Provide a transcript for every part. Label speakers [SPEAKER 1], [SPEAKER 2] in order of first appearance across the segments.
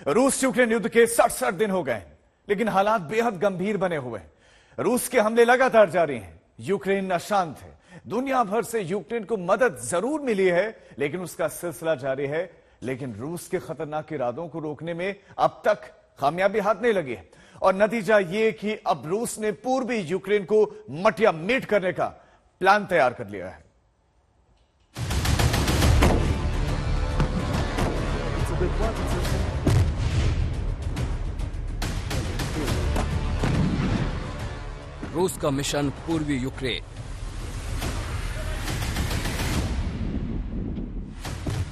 [SPEAKER 1] रूस यूक्रेन युद्ध के 67 दिन हो गए, लेकिन हालात बेहद गंभीर बने हुए हैं। रूस के हमले लगातार जारी हैं। यूक्रेन अशांत है। दुनिया भर से यूक्रेन को मदद जरूर मिली है, लेकिन उसका सिलसिला जारी है। लेकिन रूस के खतरनाक इरादों को रोकने में अब तक कामयाबी हाथ नहीं लगी है। और नतीजा यह कि अब रूस ने पूर्वी यूक्रेन को मटिया मेट करने का प्लान तैयार कर लिया है।
[SPEAKER 2] रूस का मिशन पूर्वी यूक्रेन।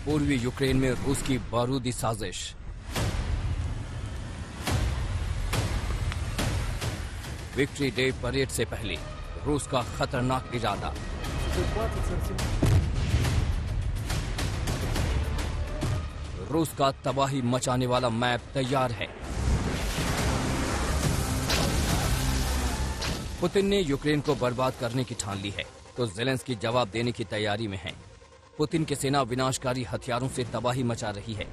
[SPEAKER 2] पूर्वी यूक्रेन में रूस की बारूदी साजिश। विक्ट्री डे परेड से पहले रूस का खतरनाक इरादा। रूस का तबाही मचाने वाला मैप तैयार है। पुतिन ने यूक्रेन को बर्बाद करने की ठान ली है, तो ज़ेलेंस्की जवाब देने की तैयारी में है। पुतिन की सेना विनाशकारी हथियारों से तबाही मचा रही है।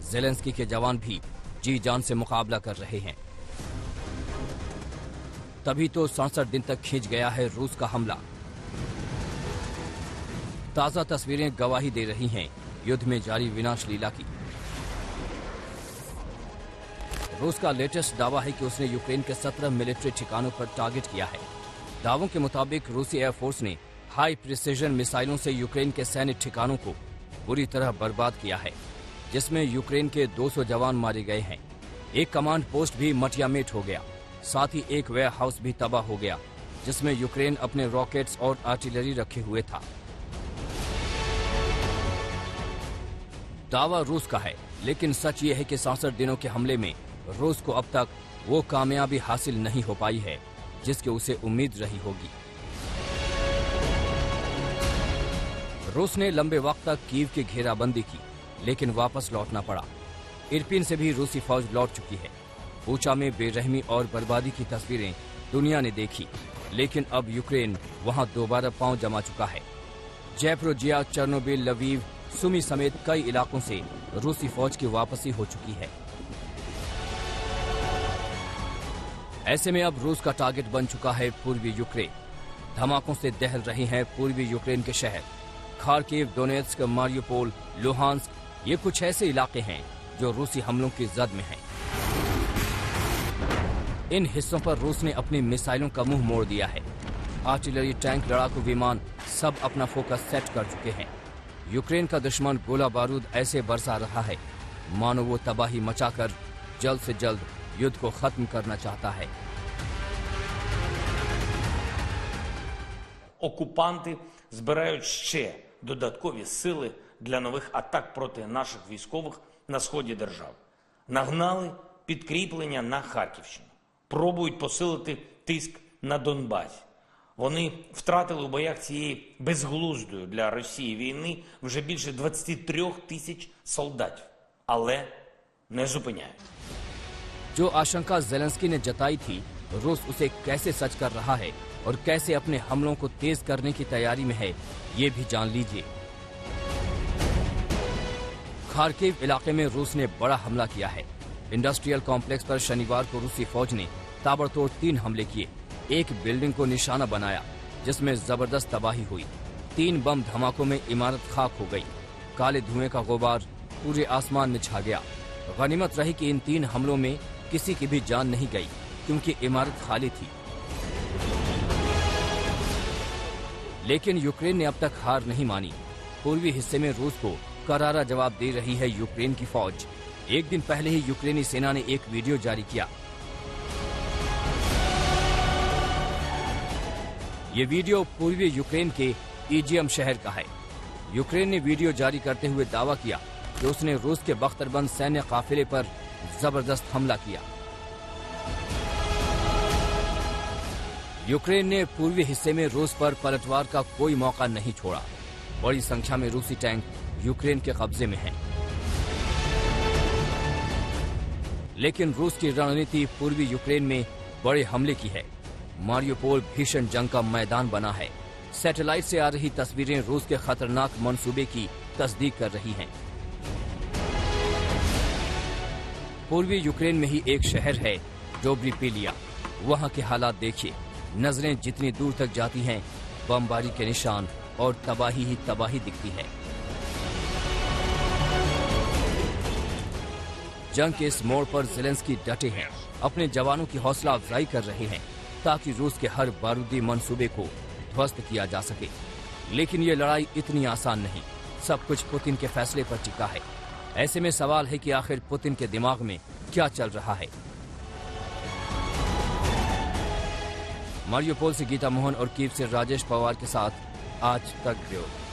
[SPEAKER 2] ज़ेलेंस्की के जवान भी जी जान से मुकाबला कर रहे हैं। तभी तो 67 दिन तक खींच गया है रूस का हमला। ताजा तस्वीरें गवाही दे रही हैं युद्ध में जारी विनाश लीला की। रूस का लेटेस्ट दावा है कि उसने यूक्रेन के 17 मिलिट्री ठिकानों पर टारगेट किया है। दावों के मुताबिक रूसी एयरफोर्स ने हाई प्रिसिजन मिसाइलों से यूक्रेन के सैन्य ठिकानों को बुरी तरह बर्बाद किया है, जिसमें यूक्रेन के 200 जवान मारे गए हैं। एक कमांड पोस्ट भी मटियामेट हो गया। साथ ही एक वेयर हाउस भी तबाह हो गया, जिसमें यूक्रेन अपने रॉकेट्स और आर्टिलरी रखे हुए था। दावा रूस का है, लेकिन सच ये है कि 67 दिनों के हमले में रूस को अब तक वो कामयाबी हासिल नहीं हो पाई है जिसकी उसे उम्मीद रही होगी। रूस ने लंबे वक्त तक कीव की घेराबंदी की, लेकिन वापस लौटना पड़ा। इरपिन से भी रूसी फौज लौट चुकी है। बूचा में बेरहमी और बर्बादी की तस्वीरें दुनिया ने देखी, लेकिन अब यूक्रेन वहां दोबारा पांव जमा चुका है। जैपोरोजिया, चेर्नोबिल, लवीव, सुमी समेत कई इलाकों से रूसी फौज की वापसी हो चुकी है। ऐसे में अब रूस का टारगेट बन चुका है पूर्वी यूक्रेन। धमाकों से दहल रहे हैं पूर्वी यूक्रेन के शहर। खार्किव, डोनेत्स्क, मारियोपोल, लुहांस्क, ये कुछ ऐसे इलाके हैं जो रूसी हमलों की जद में हैं। इन हिस्सों पर रूस ने अपनी मिसाइलों का मुंह मोड़ दिया है। आर्टिलरी, टैंक, लड़ाकू विमान सब अपना फोकस सेट कर चुके हैं। यूक्रेन का दुश्मन गोला बारूद ऐसे बरसा रहा है मानो वो तबाही मचाकर जल्द से जल्द युद्ध को खत्म करना चाहता है।
[SPEAKER 3] Окупанти збирають ще додаткові сили для нових атак проти наших військових на сході держави. Нагнали підкріплення на Харківщину. Пробують посилити тиск на Донбасі. Вони втратили у боях цієї безглуздої для Росії війни вже більше 23 тисяч солдатів, але не зупиняють.
[SPEAKER 2] जो आशंका ज़ेलेंस्की ने जताई थी, रूस उसे कैसे सच कर रहा है और कैसे अपने हमलों को तेज करने की तैयारी में है, ये भी जान लीजिए। खार्किव इलाके में रूस ने बड़ा हमला किया है। इंडस्ट्रियल कॉम्प्लेक्स पर शनिवार को रूसी फौज ने ताबड़तोड़ 3 हमले किए। एक बिल्डिंग को निशाना बनाया, जिसमें जबरदस्त तबाही हुई। 3 बम धमाकों में इमारत खाक हो गई। काले धुएं का गुबार पूरे आसमान में छा गया। गनीमत रही कि इन 3 हमलों में किसी की भी जान नहीं गई, क्योंकि इमारत खाली थी। लेकिन यूक्रेन ने अब तक हार नहीं मानी। पूर्वी हिस्से में रूस को करारा जवाब दे रही है यूक्रेन की फौज। एक दिन पहले ही यूक्रेनी सेना ने एक वीडियो जारी किया। ये वीडियो पूर्वी यूक्रेन के ईजियम शहर का है। यूक्रेन ने वीडियो जारी करते हुए दावा किया कि उसने रूस के बख्तरबंद सैन्य काफिले पर जबरदस्त हमला किया। यूक्रेन ने पूर्वी हिस्से में रूस पर पलटवार का कोई मौका नहीं छोड़ा। बड़ी संख्या में रूसी टैंक यूक्रेन के कब्जे में हैं। लेकिन रूस की रणनीति पूर्वी यूक्रेन में बड़े हमले की है। मारियोपोल भीषण जंग का मैदान बना है। सैटेलाइट से आ रही तस्वीरें रूस के खतरनाक मंसूबे की तस्दीक कर रही हैं। पूर्वी यूक्रेन में ही एक शहर है डोब्रिपिलिया। वहां के हालात देखिए, नजरें जितनी दूर तक जाती हैं बमबारी के निशान और तबाही ही तबाही दिखती है। जंग के इस मोड़ पर ज़ेलेंस्की डटे हैं, अपने जवानों की हौसला अफजाई कर रहे हैं ताकि रूस के हर बारूदी मंसूबे को ध्वस्त किया जा सके। लेकिन ये लड़ाई इतनी आसान नहीं, सब कुछ पुतिन के फैसले पर टिका है। ऐसे में सवाल है कि आखिर पुतिन के दिमाग में क्या चल रहा है। मारियोपोल से गीता मोहन और कीव से राजेश पवार के साथ आज तक ब्यूरो।